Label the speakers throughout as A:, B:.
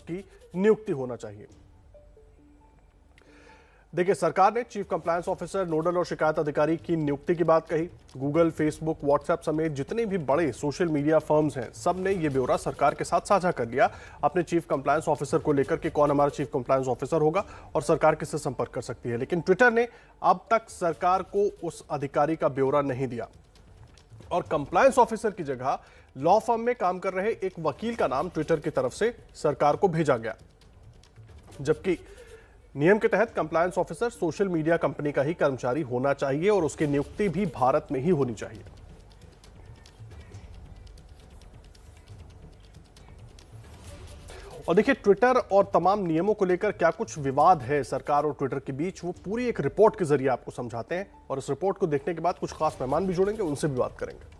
A: उसकी नियुक्ति होना चाहिए। देखिए, सरकार ने चीफ कंप्लायंस ऑफिसर, नोडल और शिकायत अधिकारी की नियुक्ति की बात कही। गूगल, फेसबुक, व्हाट्सएप समेत जितने भी बड़े सोशल मीडिया फर्म्स हैं, सब ने यह ब्यौरा सरकार के साथ साझा कर लिया अपने चीफ कंप्लायंस ऑफिसर को लेकर कि कौन हमारा चीफ कंप्लायंस ऑफिसर होगा और सरकार किससे संपर्क कर सकती है। लेकिन ट्विटर ने अब तक सरकार को उस अधिकारी का ब्यौरा नहीं दिया और कंप्लायंस ऑफिसर की जगह लॉ फर्म में काम कर रहे एक वकील का नाम ट्विटर की तरफ से सरकार को भेजा गया, जबकि नियम के तहत compliance officer social media company का ही कर्मचारी होना चाहिए और उसकी नियुक्ति भी भारत में ही होनी चाहिए। और देखिए, ट्विटर और तमाम नियमों को लेकर क्या कुछ विवाद है सरकार और ट्विटर के बीच, वो पूरी एक रिपोर्ट के जरिए आपको समझाते हैं और इस रिपोर्ट को देखने के बाद कुछ खास मेहमान भी जुड़ेंगे, उनसे भी बात करेंगे।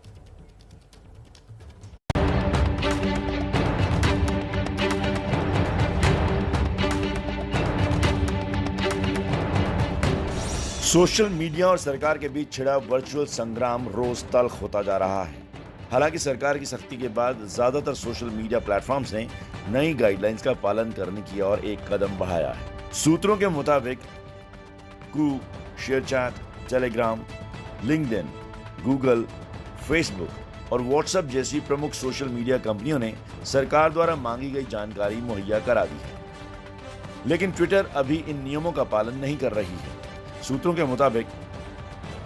B: सोशल मीडिया और सरकार के बीच छिड़ा वर्चुअल संग्राम रोज तल्ख होता जा रहा है। हालांकि सरकार की सख्ती के बाद ज्यादातर सोशल मीडिया प्लेटफॉर्म्स ने नई गाइडलाइंस का पालन करने की ओर एक कदम बढ़ाया है। सूत्रों के मुताबिक Koo, ShareChat, Telegram, LinkedIn, Google, Facebook और व्हाट्सएप जैसी प्रमुख सोशल मीडिया कंपनियों ने सरकार द्वारा मांगी गई जानकारी मुहैया करा दी है, लेकिन ट्विटर अभी इन नियमों का पालन नहीं कर रही है। सूत्रों के मुताबिक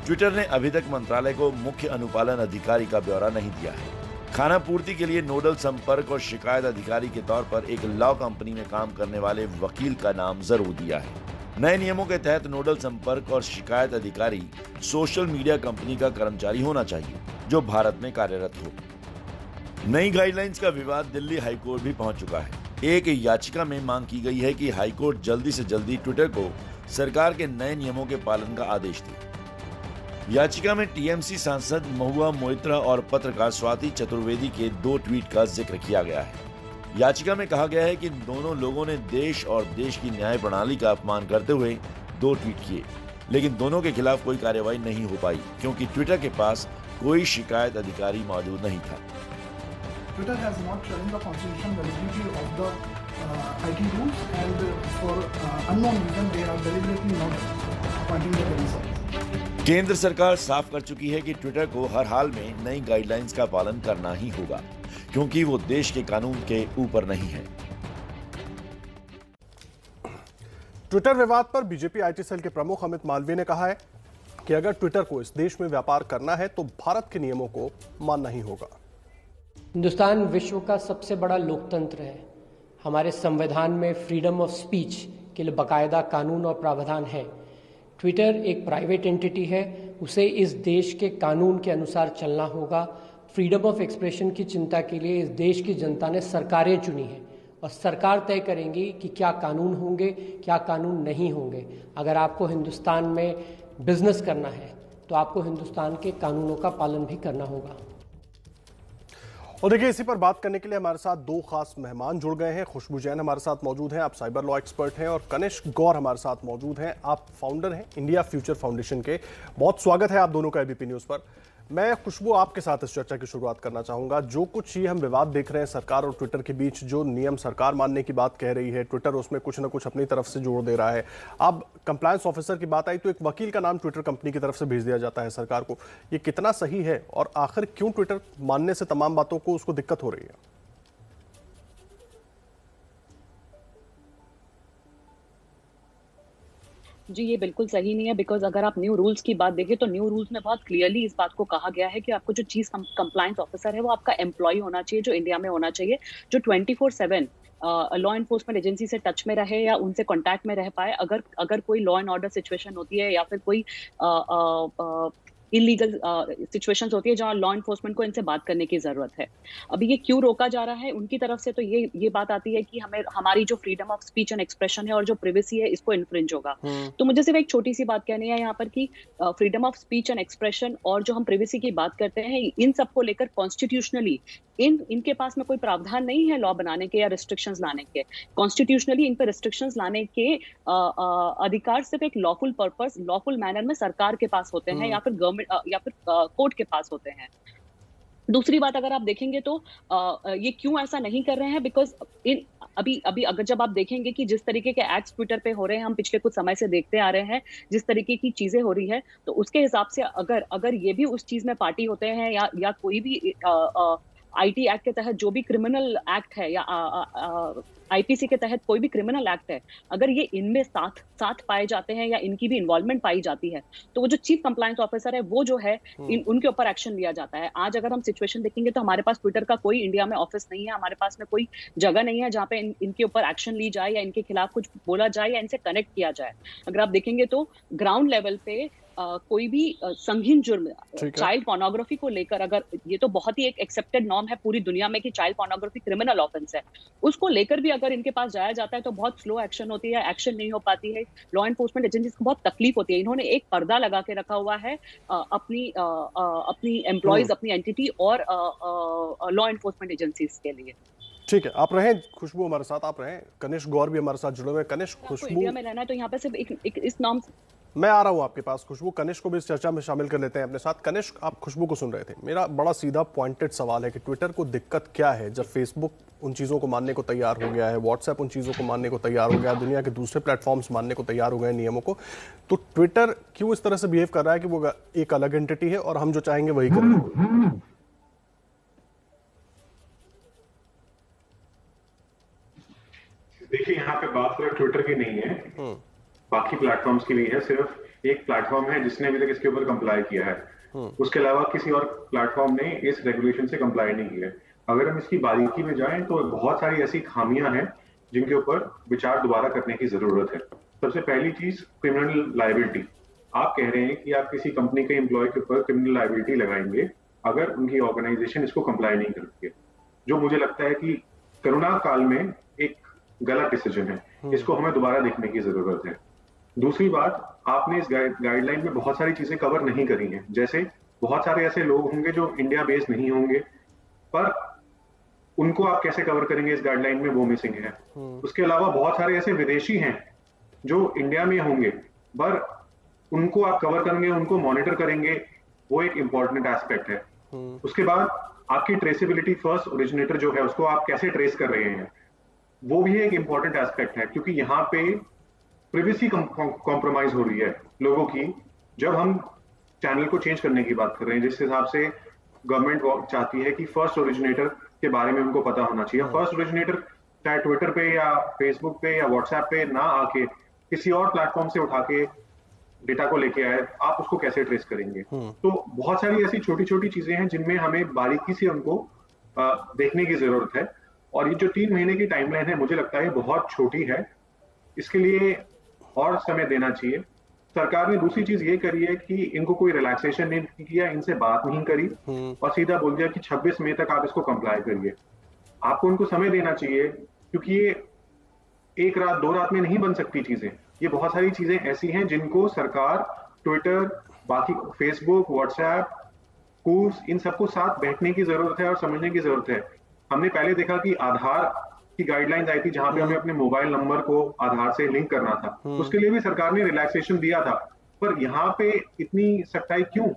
B: ट्विटर ने अभी तक मंत्रालय को मुख्य अनुपालन अधिकारी का ब्यौरा नहीं दिया है। खाना पूर्ति के लिए नोडल संपर्क और शिकायत अधिकारी के तौर पर एक लॉ कंपनी में काम करने वाले वकील का नाम जरूर दिया है। नए नियमों के तहत नोडल संपर्क और शिकायत अधिकारी सोशल मीडिया कंपनी का कर्मचारी होना चाहिए जो भारत में कार्यरत हो। नई गाइडलाइंस का विवाद दिल्ली हाईकोर्ट भी पहुंच चुका है। एक याचिका में मांग की गई है कि हाईकोर्ट जल्दी से जल्दी ट्विटर को सरकार के नए नियमों के पालन का आदेश दे। याचिका में टीएमसी सांसद महुआ मोइत्रा और पत्रकार स्वाति चतुर्वेदी के 2 ट्वीट का जिक्र किया गया है। याचिका में कहा गया है कि दोनों लोगों ने देश और देश की न्याय प्रणाली का अपमान करते हुए 2 ट्वीट किए, लेकिन दोनों के खिलाफ कोई कार्रवाई नहीं हो पाई क्योंकि ट्विटर के पास कोई शिकायत अधिकारी मौजूद नहीं था।
C: Twitter has not challenged the constitutional validity of the IT rules, and for unknown reason they are deliberately not appointing the police officer.
B: केंद्र सरकार साफ कर चुकी है कि ट्विटर को हर हाल में नई गाइडलाइंस का पालन करना ही होगा क्योंकि वो देश के कानून के ऊपर नहीं है।
A: ट्विटर विवाद पर बीजेपी आईटी सेल के प्रमुख अमित मालवीय ने कहा है कि अगर ट्विटर को इस देश में व्यापार करना है तो भारत के नियमों को मानना ही होगा।
D: हिंदुस्तान विश्व का सबसे बड़ा लोकतंत्र है। हमारे संविधान में फ्रीडम ऑफ स्पीच के लिए बाकायदा कानून और प्रावधान है। ट्विटर एक प्राइवेट एंटिटी है, उसे इस देश के कानून के अनुसार चलना होगा। फ्रीडम ऑफ एक्सप्रेशन की चिंता के लिए इस देश की जनता ने सरकारें चुनी हैं और सरकार तय करेंगी कि क्या कानून होंगे, क्या कानून नहीं होंगे। अगर आपको हिंदुस्तान में बिजनेस करना है तो आपको हिंदुस्तान के कानूनों का पालन भी करना होगा।
A: और देखिए, इसी पर बात करने के लिए हमारे साथ 2 खास मेहमान जुड़ गए हैं। खुशबू जैन हमारे साथ मौजूद हैं, आप साइबर लॉ एक्सपर्ट हैं, और कनिष्क गौर हमारे साथ मौजूद हैं, आप फाउंडर हैं इंडिया फ्यूचर फाउंडेशन के। बहुत स्वागत है आप दोनों का एबीपी न्यूज़ पर। मैं खुशबू आपके साथ इस चर्चा की शुरुआत करना चाहूंगा। जो कुछ ये हम विवाद देख रहे हैं सरकार और ट्विटर के बीच, जो नियम सरकार मानने की बात कह रही है, ट्विटर उसमें कुछ ना कुछ अपनी तरफ से जोड़ दे रहा है। अब कंप्लायंस ऑफिसर की बात आई तो एक वकील का नाम ट्विटर कंपनी की तरफ से भेज दिया जाता है सरकार को। ये कितना सही है और आखिर क्यों ट्विटर मानने से तमाम बातों को उसको दिक्कत हो रही है?
E: जी, ये बिल्कुल सही नहीं है, बिकॉज़ अगर आप न्यू रूल्स की बात देखें तो न्यू रूल्स में बहुत क्लियरली इस बात को कहा गया है कि आपको जो चीफ कंप्लायंस ऑफिसर है वो आपका एम्प्लॉय होना चाहिए, जो इंडिया में होना चाहिए, जो 24/7 लॉ एनफोर्समेंट एजेंसी से टच में रहे या उनसे कांटेक्ट में रह पाए। अगर कोई लॉ एंड ऑर्डर सिचुएशन होती है या फिर कोई इलीगल सिचुएशंस होती है जहां लॉ एनफोर्समेंट को इनसे बात करने की जरूरत है। अभी ये क्यों रोका जा रहा है उनकी तरफ से, तो ये बात आती है कि हमारी जो freedom of speech and expression है और जो प्रिवेसी है इसको इन्फ्रिंज होगा। तो मुझे सिर्फ एक छोटी सी बात कहनी है यहाँ पर कि freedom of speech and expression और जो हम प्रिवेसी की बात करते हैं, इन सबको लेकर कॉन्स्टिट्यूशनली इनके पास में कोई प्रावधान नहीं है लॉ बनाने के या रिस्ट्रिक्शंस लाने के। कॉन्स्टिट्यूशनली इन पर रिस्ट्रिक्शंस लाने के अधिकार सिर्फ एक लॉफुल पर्पस, लॉफुल मैनर में सरकार के पास होते हैं या फिर गवर्नमेंट या फिर कोर्ट के पास होते हैं। दूसरी बात अगर आप देखेंगे तो ये क्यों ऐसा नहीं कर रहे हैं, बिकॉज इन अभी अभी अगर जब आप देखेंगे कि जिस तरीके के एड्स ट्विटर पे हो रहे हैं, हम पिछले कुछ समय से देखते आ रहे हैं, जिस तरीके की चीजें हो रही है, तो उसके हिसाब से अगर अगर ये भी उस चीज में पार्टी होते हैं या कोई भी आईटी एक्ट के तहत जो भी क्रिमिनल एक्ट है या आईपीसी के तहत कोई भी क्रिमिनल एक्ट है, अगर ये इनमें साथ पाए जाते हैं या इनकी भी इन्वॉल्वमेंट पाई जाती है, तो वो जो चीफ कंप्लायंस ऑफिसर है वो जो है उनके ऊपर एक्शन लिया जाता है। आज अगर हम सिचुएशन देखेंगे तो हमारे पास ट्विटर का कोई इंडिया में ऑफिस नहीं है, हमारे पास में कोई जगह नहीं है जहाँ पे इनके ऊपर एक्शन ली जाए या इनके खिलाफ कुछ बोला जाए या इनसे कनेक्ट किया जाए। अगर आप देखेंगे तो ग्राउंड लेवल पे कोई भी संगीन जुर्म चाइल्ड पोर्नोग्राफी को लेकर, अगर ये तो बहुत ही एक एक्सेप्टेड नॉर्म है पूरी दुनिया में कि चाइल्ड पोर्नोग्राफी क्रिमिनल ऑफेंस है, उसको लेकर भी अगर इनके पास जाया जाता है तो बहुत स्लो एक्शन होती है, एक्शन नहीं हो पाती है, लॉ एनफोर्समेंट एजेंसीज को बहुत तकलीफ होती है। इन्होंने एक पर्दा लगा के रखा हुआ है अपनी एम्प्लॉयज, अपनी एंटिटी और लॉ एनफोर्समेंट एजेंसीज के लिए।
A: ठीक है, आप रहें खुशबू हमारे साथ, आप रहें। कनिष्क गौर भी हमारे साथ जुड़े हुए। कनिष्क, खुशबू
E: इंडिया में रहना है तो यहाँ पे सिर्फ एक इस नॉर्म।
A: मैं आ रहा हूं आपके पास खुशबू। कनिष्क को भी इस चर्चा में शामिल कर लेते हैं अपने साथ। कनिष्क, आप खुशबू को सुन रहे थे। मेरा बड़ा सीधा पॉइंटेड सवाल है कि ट्विटर को दिक्कत क्या है जब फेसबुक उन चीज़ों को मानने को तैयार हो गया है, व्हाट्सएप उन चीज़ों को मानने को तैयार हो गया है, दुनिया के दूसरे प्लेटफॉर्म्स मानने को तैयार हो गए नियमों को, तो ट्विटर क्यों इस तरह से बिहेव कर रहा है कि वो एक अलग एंटिटी है और हम जो चाहेंगे वही करेंगे?
F: देखिए, यहाँ पे बात सिर्फ ट्विटर की नहीं है, बाकी प्लेटफॉर्म्स की भी है। सिर्फ एक प्लेटफॉर्म है जिसने अभी तक इसके ऊपर कंप्लाई किया है, उसके अलावा किसी और प्लेटफॉर्म ने इस रेगुलेशन से कंप्लाई नहीं किया है। अगर हम इसकी बारीकी में जाएं तो बहुत सारी ऐसी खामियां हैं जिनके ऊपर विचार दोबारा करने की जरूरत है। सबसे पहली चीज, क्रिमिनल लायबिलिटी। आप कह रहे हैं कि आप किसी कंपनी के एम्प्लॉय के ऊपर क्रिमिनल लायबिलिटी लगाएंगे अगर उनकी ऑर्गेनाइजेशन इसको कंप्लाई नहीं करती है, जो मुझे लगता है कि कोरोना काल में एक गलत डिसीजन है। इसको हमें दोबारा देखने की जरूरत है। दूसरी बात, आपने इस गाइडलाइन में बहुत सारी चीजें कवर नहीं करी हैं, जैसे बहुत सारे ऐसे लोग होंगे जो इंडिया बेस्ड नहीं होंगे, पर उनको आप कैसे कवर करेंगे इस गाइडलाइन में, वो मिसिंग है। उसके अलावा बहुत सारे ऐसे विदेशी हैं जो इंडिया में होंगे, पर उनको आप कवर करेंगे, उनको मॉनिटर करेंगे, वो एक इंपॉर्टेंट एस्पेक्ट है। उसके बाद आपकी ट्रेसेबिलिटी, फर्स्ट ओरिजिनेटर जो है उसको आप कैसे ट्रेस कर रहे हैं, वो भी एक इंपॉर्टेंट एस्पेक्ट है, क्योंकि यहाँ पे प्रिवेसी कॉम्प्रोमाइज हो रही है लोगों की। जब हम चैनल को चेंज करने की बात कर रहे हैं, जिस हिसाब से गवर्नमेंट चाहती है कि फर्स्ट ओरिजिनेटर के बारे में उनको पता होना चाहिए। फर्स्ट ओरिजिनेटर चाहे ट्विटर पे या फेसबुक पे या व्हाट्सएप पे ना आके किसी और प्लेटफॉर्म से उठा के डेटा को लेके आए, आप उसको कैसे ट्रेस करेंगे? तो बहुत सारी ऐसी छोटी छोटी चीजें हैं जिनमें हमें बारीकी से उनको देखने की जरूरत है। और ये जो 3 महीने की टाइमलाइन है, मुझे लगता है बहुत छोटी है, इसके लिए और समय देना चाहिए। सरकार ने दूसरी चीज ये करी है कि इनको कोई रिलैक्सेशन नहीं किया, इनसे बात नहीं करी और सीधा बोल दिया कि 26 मई तक आप इसको कंप्लाई करिए। आपको उनको समय देना चाहिए, क्योंकि ये एक रात 2 रात में नहीं बन सकती चीजें। ये बहुत सारी चीजें ऐसी हैं जिनको सरकार, ट्विटर, बाकी फेसबुक, व्हाट्सएप, कूव्स, इन सबको साथ बैठने की जरूरत है और समझने की जरूरत है। हमने पहले देखा कि आधार की गाइडलाइंस आई थी जहां पे हमें अपने मोबाइल नंबर को आधार से लिंक करना था, उसके लिए भी सरकार ने रिलैक्सेशन दिया था, पर यहाँ पे इतनी सख्ताई क्यों?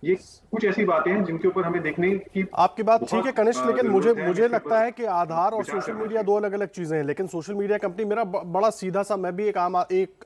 F: ये कुछ ऐसी बातें हैं जिनके ऊपर हमें देखने की।
A: आपकी बात ठीक है कनिष्क, लेकिन मुझे लगता है कि आधार और सोशल मीडिया 2 अलग अलग चीजें हैं। लेकिन सोशल मीडिया कंपनी, मेरा बड़ा सीधा सा, मैं भी एक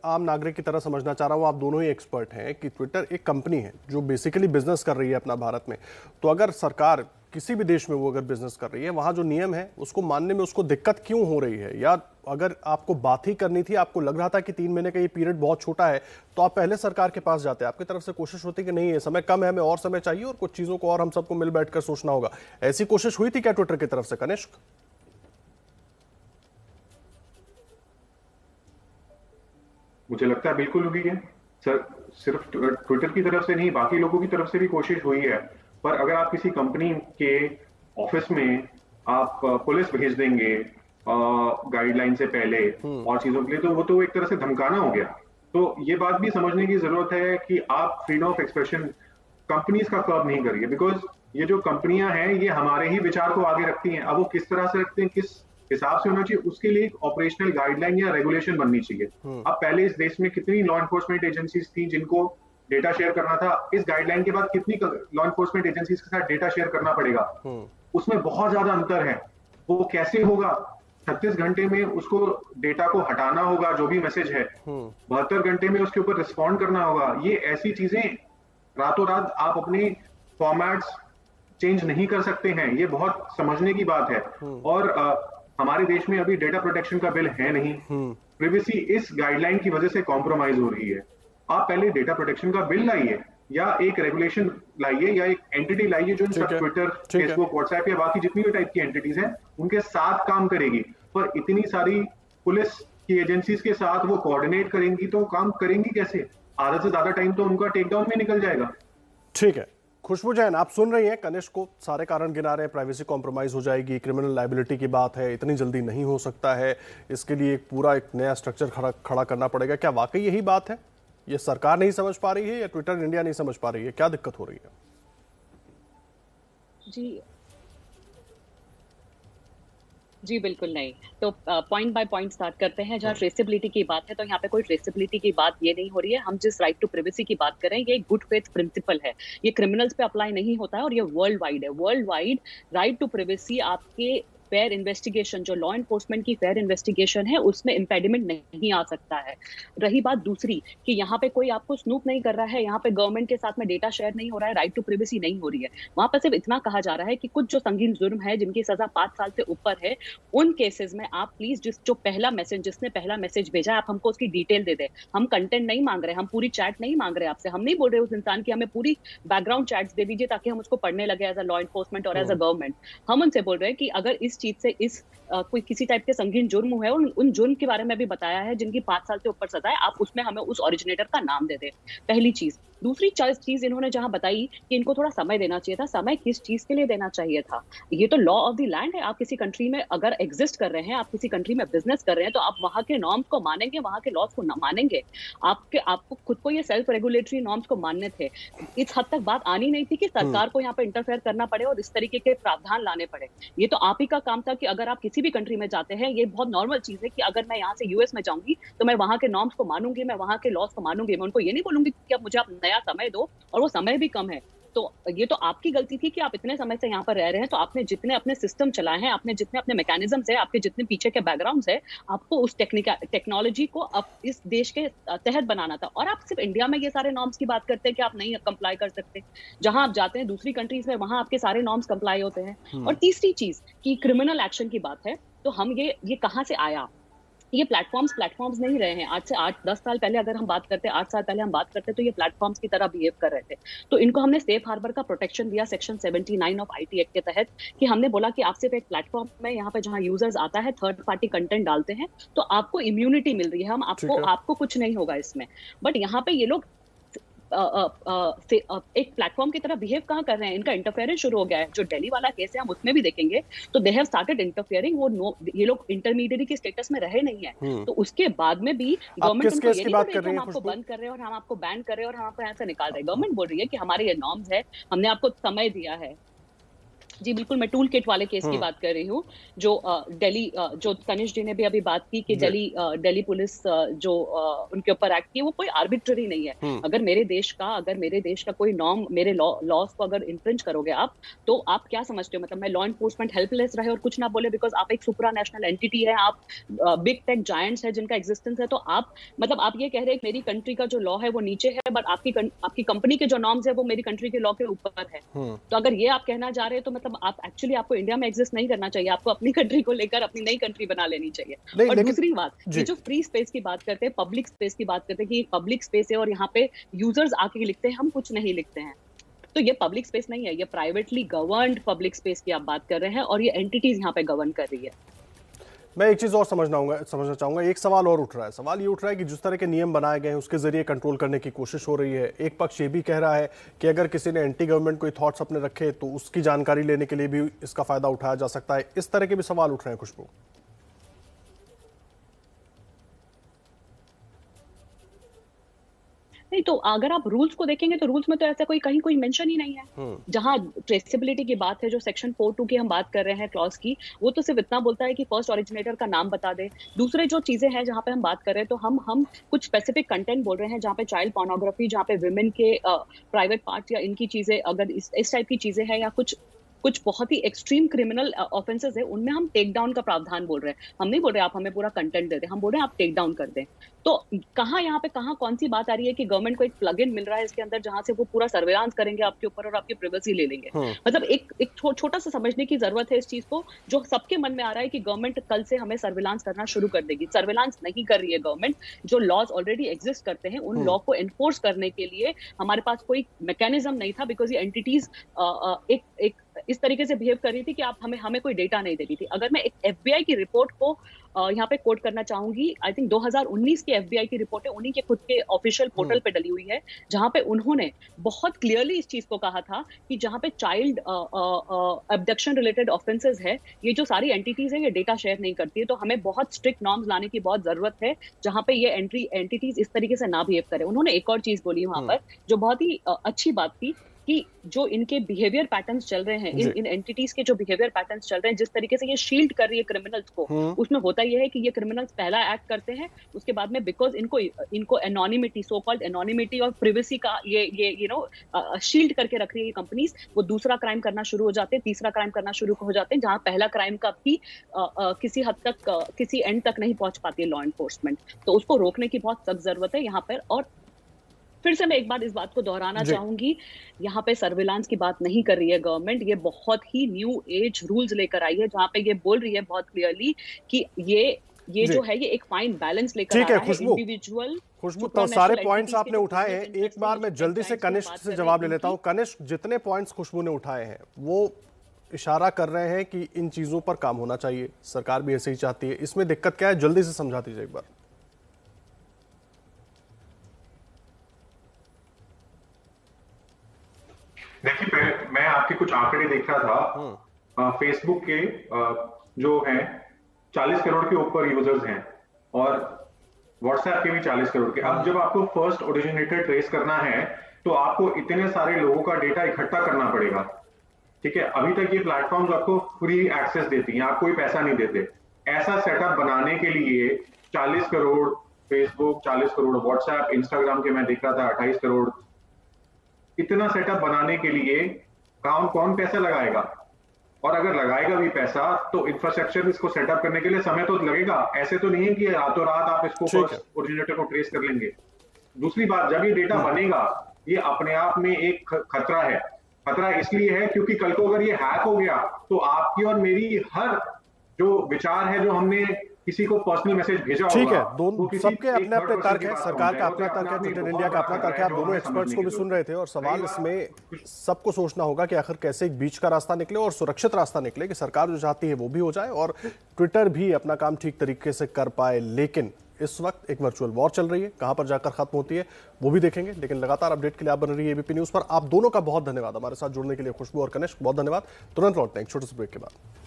A: आम नागरिक की तरह समझना चाह रहा हूं, आप दोनों ही एक्सपर्ट हैं, कि ट्विटर एक कंपनी है जो बेसिकली बिजनेस कर रही है अपना भारत में। तो अगर सरकार किसी भी देश में वो अगर बिजनेस कर रही है, वहां जो नियम है उसको मानने में उसको दिक्कत क्यों हो रही है? या अगर आपको बात ही करनी थी, आपको लग रहा था कि 3 महीने का ये पीरियड बहुत छोटा है, तो आप पहले सरकार के पास जाते। आपकी तरफ से कोशिश होती कि नहीं, ये समय कम है, हमें और समय चाहिए और कुछ चीजों को और हम सबको मिल बैठकर सोचना होगा। ऐसी कोशिश हुई थी क्या ट्विटर की तरफ से, कनिष्क?
F: मुझे लगता है बिल्कुल हुई है सर। सिर्फ ट्विटर की तरफ से नहीं, बाकी लोगों की तरफ से भी कोशिश हुई है। पर अगर आप किसी कंपनी के ऑफिस में आप पुलिस भेज देंगे गाइडलाइन से पहले और चीजों के लिए, तो वो तो एक तरह से धमकाना हो गया। तो ये बात भी समझने की जरूरत है कि आप फ्रीडम ऑफ एक्सप्रेशन कंपनीज का कर्व नहीं करिए, बिकॉज ये जो कंपनियां हैं ये हमारे ही विचार को आगे रखती हैं। अब वो किस तरह से रखते हैं, किस हिसाब से होना चाहिए, उसके लिए एक ऑपरेशनल गाइडलाइन या रेगुलेशन बननी चाहिए। अब पहले इस देश में कितनी लॉ एनफोर्समेंट एजेंसीज थी जिनको डेटा शेयर करना था, इस गाइडलाइन के बाद कितनी लॉ इन्फोर्समेंट एजेंसीज के साथ डेटा शेयर करना पड़ेगा, उसमें बहुत ज्यादा अंतर है। वो कैसे होगा? 36 घंटे में उसको डेटा को हटाना होगा, जो भी मैसेज है 72 घंटे में उसके ऊपर रिस्पॉन्ड करना होगा। ये ऐसी चीजें रातों रात आप अपने फॉर्मेट्स चेंज नहीं कर सकते हैं, ये बहुत समझने की बात है। और हमारे देश में अभी डेटा प्रोटेक्शन का बिल है नहीं, प्रिवेसी इस गाइडलाइन की वजह से कॉम्प्रोमाइज हो रही है। आप पहले डेटा प्रोटेक्शन का बिल लाइए या एक रेगुलेशन लाइए या एक एंटिटी लाइए जो इन सब ट्विटर, फेसबुक, व्हाट्सएप या बाकी जितनी भी टाइप की एंटिटीज हैं उनके साथ काम करेगी। पर इतनी सारी पुलिस की एजेंसीज के साथ वो कोऑर्डिनेट करेंगी तो काम करेंगी कैसे? आधा से ज्यादा टाइम तो उनका टेक डाउन में निकल जाएगा।
A: ठीक है, खुशबू जैन आप सुन रही हैं, कनिष्क को सारे कारण गिना रहे हैं, प्राइवेसी कॉम्प्रोमाइज हो जाएगी, क्रिमिनल लायबिलिटी की बात है, इतनी जल्दी नहीं हो सकता है, इसके लिए एक नया स्ट्रक्चर खड़ा करना पड़ेगा। क्या वाकई यही बात है? ये सरकार नहीं समझ पा रही है या ट्विटर इंडिया नहीं समझ पा रही है? क्या दिक्कत हो रही है?
E: जी बिल्कुल नहीं। तो पॉइंट बाय पॉइंट स्टार्ट करते हैं। जहाँ ट्रेसेबिलिटी की बात है तो यहाँ पे कोई ट्रेसेबिलिटी की बात ये नहीं हो रही है। हम जिस राइट टू प्राइवेसी की बात करें ये गुड फेथ प्रिंसिपल है, ये क्रिमिनल्स पे अप्लाई नहीं होता है और ये वर्ल्ड वाइड है। World wide right to privacy आपके फेयर इन्वेस्टिगेशन, जो लॉ एनफोर्समेंट की फेयर इन्वेस्टिगेशन है उसमें इंपेडिमेंट नहीं आ सकता है। रही बात दूसरी कि यहाँ पे कोई आपको स्नूप नहीं कर रहा है, यहाँ पे गवर्नमेंट के साथ में डेटा शेयर नहीं हो रहा है, राइट टू प्राइवेसी नहीं हो रही है। वहां पर सिर्फ इतना कहा जा रहा है कि कुछ जो संगीन जुर्म है जिनकी सजा 5 साल से ऊपर है, उन केसेस में आप प्लीज जिसने पहला मैसेज भेजा है आप हमको उसकी डिटेल दे दे। हम कंटेंट नहीं मांग रहे, हम पूरी चैट नहीं मांग रहे आपसे, हम नहीं बोल रहे उस इंसान की हमें पूरी बैकग्राउंड चैट्स दे दीजिए ताकि हम उसको पढ़ने लगे एज अ लॉ एनफोर्समेंट और एज अ गवर्नमेंट। हम उनसे बोल रहे हैं कि अगर इस चीज से कोई किसी टाइप के संगीन जुर्म हुए उन जुर्म के बारे में भी बताया है जिनकी 5 साल से ऊपर सजा है, आप उसमें हमें उस ओरिजिनेटर का नाम दे दे। पहली चीज। दूसरी चीज इन्होंने जहां बताई कि इनको थोड़ा समय देना चाहिए था, समय किस चीज के लिए देना चाहिए था? ये तो लॉ ऑफ द लैंड है। आप किसी कंट्री में अगर एग्जिस्ट कर रहे हैं, आप किसी कंट्री में बिजनेस कर रहे हैं तो आप वहां के नॉर्म्स को मानेंगे, वहां के लॉज को मानेंगे। आपको खुद को ये सेल्फ रेगुलेटरी नॉर्म्स को मानने थे। इस हद तक बात आनी नहीं थी कि सरकार को यहाँ पे इंटरफेयर करना पड़े और इस तरीके के प्रावधान लाने पड़े। ये तो आप ही का काम था कि अगर आप किसी भी कंट्री में जाते हैं, ये बहुत नॉर्मल चीज है कि अगर मैं यहाँ से यूएस में जाऊंगी तो मैं वहां के नॉर्म्स को मानूंगी, मैं वहां के लॉज को मानूंगी। मैं उनको ये नहीं बोलूंगी कि अब मुझे आप नया समय दो, और वो समय भी कम है। तो ये तो आपकी गलती थी कि आप इतने समय से यहाँ पर रह रहे हैं, तो आपने जितने अपने सिस्टम चलाए हैं, आपने जितने अपने मैकेनिज्म्स है, आपके जितने पीछे के बैकग्राउंड्स है, आपको उस टेक्नोलॉजी को अब इस देश के तहत बनाना था। और आप सिर्फ इंडिया में ये सारे नॉर्म्स की बात करते हैं कि आप नहीं कंप्लाई कर सकते। जहां आप जाते हैं दूसरी कंट्रीज में, वहां आपके सारे नॉर्म्स कंप्लाई होते हैं। और तीसरी चीज कि क्रिमिनल एक्शन की बात है, तो हम ये कहां से आया? ये प्लेटफॉर्म्स नहीं रहे हैं। आज से 8-10 साल पहले अगर हम बात करते, 8 साल पहले हम बात करते तो ये प्लेटफॉर्म्स की तरह बिहेव कर रहे थे। तो इनको हमने सेफ हार्बर का प्रोटेक्शन दिया सेक्शन 79 ऑफ आईटी एक्ट के तहत, कि हमने बोला कि आप सिर्फ एक प्लेटफॉर्म में यहाँ पे जहाँ यूजर्स आता है थर्ड पार्टी कंटेंट डालते हैं तो आपको इम्यूनिटी मिल रही है, हम आपको कुछ नहीं होगा इसमें। बट यहाँ पे ये लोग एक प्लेटफॉर्म की तरह बिहेव कहाँ कर रहे हैं? इनका इंटरफेरेंस शुरू हो गया है। जो दिल्ली वाला केस है हम उसमें भी देखेंगे तो दे हैव स्टार्टेड इंटरफेयरिंग। ये लोग इंटरमीडिएरी के स्टेटस में रहे नहीं है, तो उसके बाद में भी गवर्नमेंट उनको ये नहीं बोल रही है कि हम आपको बंद कर रहे हैं और हम आपको बैन कर रहे हैं और हम आपको यहाँ से निकाल रहे हैं। गवर्नमेंट बोल रही है कि हमारे ये नॉर्म्स है, हमने आपको समय दिया है। जी बिल्कुल, मैं टूल किट वाले केस की बात कर रही हूँ जो दिल्ली, जो तनिष्क जी ने भी अभी बात की कि दिल्ली पुलिस जो उनके ऊपर एक्ट की, वो कोई आर्बिट्ररी नहीं है। अगर मेरे देश का कोई नॉर्म, मेरे लॉज को अगर इन्फ्रिंज करोगे आप, तो आप क्या समझते हो? मतलब मैं लॉ एनफोर्समेंट हेल्पलेस रहे और कुछ ना बोले बिकॉज आप एक सुपरा नेशनल एंटिटी है, आप बिग टेक जायंट्स है जिनका एग्जिस्टेंस है, तो आप मतलब आप ये कह रहे हैं मेरी कंट्री का जो लॉ है वो नीचे है, बट आपकी कंपनी के जो नॉर्म्स है वो मेरी कंट्री के लॉ के ऊपर है। तो अगर ये आप कहना जा रहे हो तो आपको इंडिया में एग्जिस्ट नहीं करना चाहिए, आपको अपनी कंट्री को लेकर अपनी नई कंट्री बना लेनी चाहिए। और दूसरी बात, ये जो फ्री स्पेस की बात करते हैं, पब्लिक स्पेस की बात करते हैं कि पब्लिक स्पेस है और यहाँ पे यूजर्स आके लिखते हैं, हम कुछ नहीं लिखते हैं, तो ये पब्लिक स्पेस नहीं है, ये प्राइवेटली गवर्न्ड पब्लिक स्पेस की आप बात कर रहे हैं और ये एंटिटीज यहाँ पे गवर्न कर रही है।
A: मैं एक चीज़ और समझना चाहूँगा। एक सवाल और उठ रहा है। सवाल ये उठ रहा है कि जिस तरह के नियम बनाए गए हैं उसके जरिए कंट्रोल करने की कोशिश हो रही है। एक पक्ष ये भी कह रहा है कि अगर किसी ने एंटी गवर्नमेंट कोई थॉट्स अपने रखे तो उसकी जानकारी लेने के लिए भी इसका फायदा उठाया जा सकता है। इस तरह के भी सवाल उठ रहे हैं खुशबू।
E: नहीं, तो अगर आप रूल्स को देखेंगे तो रूल्स में तो ऐसा कहीं कोई मेंशन ही नहीं है। जहां ट्रेसेबिलिटी की बात है, जो सेक्शन 4(2) की हम बात कर रहे हैं क्लॉज की, वो तो सिर्फ इतना बोलता है कि फर्स्ट ओरिजिनेटर का नाम बता दे। दूसरे जो चीजें हैं जहां पे हम बात कर रहे हैं, तो हम कुछ स्पेसिफिक कंटेंट बोल रहे हैं जहां पे चाइल्ड पोर्नोग्राफी, जहां पे विमेन के प्राइवेट पार्ट या इनकी चीजें, अगर इस टाइप की चीजें हैं, या कुछ बहुत ही एक्सट्रीम क्रिमिनल ऑफेंसेस है, उनमें हम टेक डाउन का प्रावधान बोल रहे हैं। हम नहीं बोल रहे आप हमें पूरा कंटेंट दे दें, हम बोल रहे हैं आप टेक डाउन कर दें। तो यहाँ पे कौन सी बात आ रही है कि गवर्नमेंट को एक प्लग इन मिल रहा है इसके अंदर, जहां से वो पूरा सर्वेलांस करेंगे आपके ऊपर और आपकी प्राइवेसी ले लेंगे। मतलब एक छोटा सा समझने की जरूरत है इस चीज को, जो सबके मन में आ रहा है कि गवर्नमेंट कल से हमें सर्वेलांस करना शुरू कर देगी। सर्वेलांस नहीं कर रही है गवर्नमेंट। जो लॉज ऑलरेडी एग्जिस्ट करते हैं, उन लॉ को एनफोर्स करने के लिए हमारे पास कोई मैकेनिज्म नहीं था, बिकॉज ये एंटिटीज एक इस तरीके से बिहेव कर रही थी कि आप हमें कोई डेटा नहीं दे रही थी। अगर मैं एक FBI की रिपोर्ट को यहाँ पे कोट करना चाहूंगी, आई थिंक 2019 की FBI की रिपोर्ट है, उन्हीं के खुद के ऑफिशियल पोर्टल पे डली हुई है, जहां पे उन्होंने बहुत क्लियरली इस चीज को कहा था कि जहां पे चाइल्ड अबडक्शन रिलेटेड ऑफेंसेस है, ये जो सारी एंटिटीज है ये डेटा शेयर नहीं करती है। तो हमें बहुत स्ट्रिक्ट नॉर्म्स लाने की बहुत जरूरत है, जहां पे ये एंटिटीज इस तरीके से ना बिहेव करे। उन्होंने एक और चीज बोली वहां पर, जो बहुत ही अच्छी बात थी, कि जो इनके बिहेवियर पैटर्न्स चल रहे हैं, इन एंटिटीज के जो बिहेवियर पैटर्न्स चल रहे हैं, जिस तरीके से ये शील्ड कर रही है क्रिमिनल्स को, उसमें होता यह है कि ये क्रिमिनल्स पहला एक्ट करते हैं, उसके बाद में बिकॉज इनको एनोनिमिटी, सो कॉल्ड एनोनिमिटी और प्रिवेसी का ये शील्ड करके रख रही है ये कंपनीज, वो दूसरा क्राइम करना शुरू हो जाते हैं, तीसरा क्राइम करना शुरू हो जाते हैं, जहां पहला क्राइम का भी किसी हद तक किसी एंड तक नहीं पहुंच पाती है लॉ एनफोर्समेंट। तो उसको रोकने की बहुत सख्त जरूरत है यहाँ पर। और फिर से मैं एक बार इस बात को दोहराना चाहूंगी, यहाँ पे सर्विलांस की बात नहीं कर रही है गवर्नमेंट, ये बहुत ही न्यू एज रूल्स लेकर आई है, जहाँ पे ये बोल रही है बहुत क्लियरली कि ये जो है ये एक फाइन बैलेंस लेकर आ रहा है। इंडिविजुअल
A: खुशबू, तो सारे पॉइंट्स आपने उठाए हैं, एक बार मैं जल्दी से कनिष्क से जवाब ले लेता हूं। कनिष्क, जितने पॉइंट्स खुशबू ने उठाए हैं वो इशारा कर रहे हैं कि इन चीजों पर काम होना चाहिए, सरकार भी ऐसे ही चाहती है, इसमें दिक्कत क्या है, जल्दी से समझा दीजिए एक बार।
F: देखिए, मैं आपके कुछ आंकड़े देख रहा था, फेसबुक के जो हैं 40 करोड़ के ऊपर यूजर्स हैं, और व्हाट्सएप के भी 40 करोड़ के। अब जब आपको फर्स्ट ओरिजिनेटर ट्रेस करना है, तो आपको इतने सारे लोगों का डेटा इकट्ठा करना पड़ेगा। ठीक है, अभी तक ये प्लेटफॉर्म्स आपको फ्री एक्सेस देती हैं, आप कोई पैसा नहीं देते। ऐसा सेटअप बनाने के लिए 40 crore Facebook, 40 crore WhatsApp, Instagram के मैं देख रहा था 28 करोड़। इतना सेटअप बनाने के लिए कौन पैसा लगाएगा? और अगर लगाएगा भी पैसा, तो इंफ्रास्ट्रक्चर इसको सेटअप करने के लिए समय तो लगेगा। ऐसे तो नहीं है कि रातों रात आप इसको फर्स्ट ओरिजिनेटर को ट्रेस कर लेंगे। दूसरी बात, जब ये डेटा बनेगा, ये अपने आप में एक खतरा है। खतरा इसलिए है क्योंकि कल को अगर ये हैक हो गया, तो आपकी और मेरी हर जो विचार है, जो हमने किसी को पर्सनल मैसेज भेजा,
A: ठीक है, दोनों सबके अपने अपने तर्क है, सरकार का अपना तर्क है, ट्विटर इंडिया का अपना तर्क है। आप दोनों एक्सपर्ट्स को भी सुन रहे थे, और सवाल इसमें सबको सोचना होगा कि आखिर कैसे एक बीच का रास्ता निकले और सुरक्षित रास्ता निकले, कि सरकार जो चाहती है वो भी हो जाए और ट्विटर भी अपना काम ठीक तरीके से कर पाए। लेकिन इस वक्त एक वर्चुअल वॉर चल रही है, कहां पर जाकर खत्म होती है वो भी देखेंगे। लेकिन लगातार अपडेट के लिए आप बन रही है एबीपी न्यूज पर। आप दोनों का बहुत धन्यवाद हमारे साथ जुड़ने के लिए, खुशबू और कनिष्क, बहुत धन्यवाद। तुरंत लौटते हैं एक छोटे से ब्रेक के बाद।